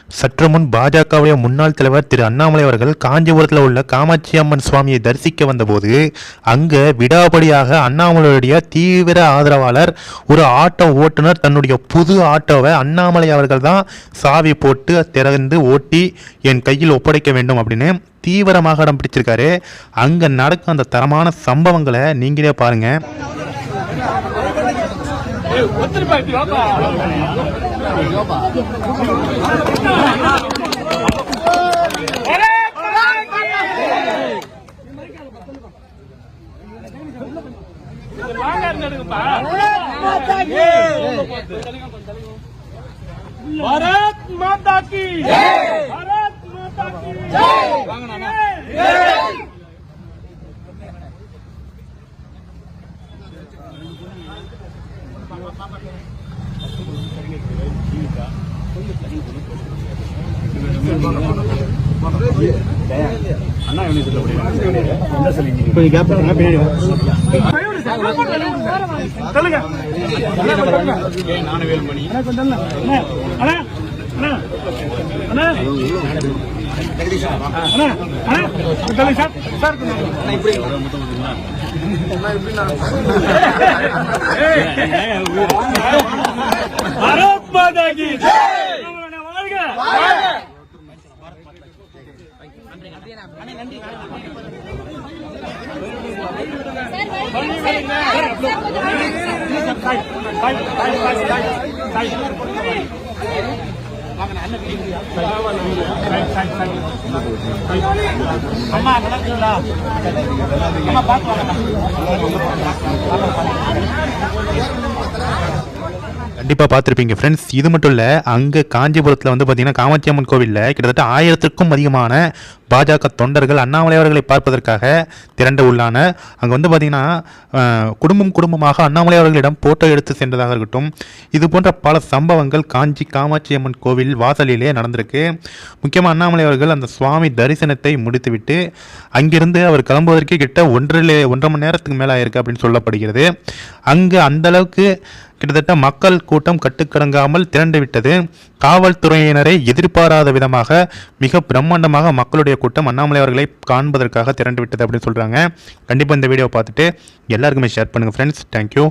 சற்று முன் பாஜகவுடைய முன்னாள் தலைவர் திரு அண்ணாமலை அவர்கள் காஞ்சிபுரத்தில் உள்ள காமாட்சி அம்மன் சுவாமியை தரிசிக்க வந்தபோது அங்கே விடாபடியாக அண்ணாமலையுடைய தீவிர ஆதரவாளர் ஒரு ஆட்டோ ஓட்டுநர் தன்னுடைய புது ஆட்டோவை அண்ணாமலை அவர்கள் தான் சாவி போட்டு திறந்து ஓட்டி என் கையில் ஒப்படைக்க வேண்டும் அப்படின்னு தீவிரமாக இடம் பிடிச்சிருக்காரு. அங்கே நடக்கும் அந்த தரமான சம்பவங்களை நீங்களே பாருங்க. भारत माता की भारत माता की भारत माता की கண்டிப்பாக பார்த்துருப்பீங்க ஃப்ரெண்ட்ஸ். இது மட்டும் இல்லை, அங்கே காஞ்சிபுரத்தில் வந்து பார்த்தீங்கன்னா காமாட்சி அம்மன் கோவிலில் கிட்டத்தட்ட 1000க்கும் அதிகமான பாஜக தொண்டர்கள் அண்ணாமலை அவர்களை பார்ப்பதற்காக திரண்டு உள்ளான. அங்கே வந்து பார்த்தீங்கன்னா குடும்பமாக அண்ணாமலை அவர்களிடம் போட்டோ எடுத்து சென்றதாக இருக்கட்டும், இது போன்ற பல சம்பவங்கள் காமாட்சி அம்மன் கோவில் வாசலிலே நடந்திருக்கு. முக்கியமாக அண்ணாமலை அவர்கள் அந்த சுவாமி தரிசனத்தை முடித்துவிட்டு அங்கிருந்து அவர் கிளம்புவதற்கு கிட்ட 1.5 மணி நேரத்துக்கு மேலே ஆயிருக்கு அப்படின்னு சொல்லப்படுகிறது. அங்கே அந்தளவுக்கு கிட்டத்தட்ட மக்கள் கூட்டம் கட்டுக்கடங்காமல் திரண்டு விட்டது. காவல்துறையினரை எதிர்பாராத விதமாக மிக பிரம்மாண்டமாக மக்களுடைய கூட்டம் அண்ணாமலை அவர்களை காண்பதற்காக திரண்டு விட்டது அப்படின்னு சொல்கிறாங்க. கண்டிப்பாக இந்த வீடியோவை பார்த்துட்டு எல்லாருக்குமே ஷேர் பண்ணுங்கள் ஃப்ரெண்ட்ஸ். தேங்க்யூ.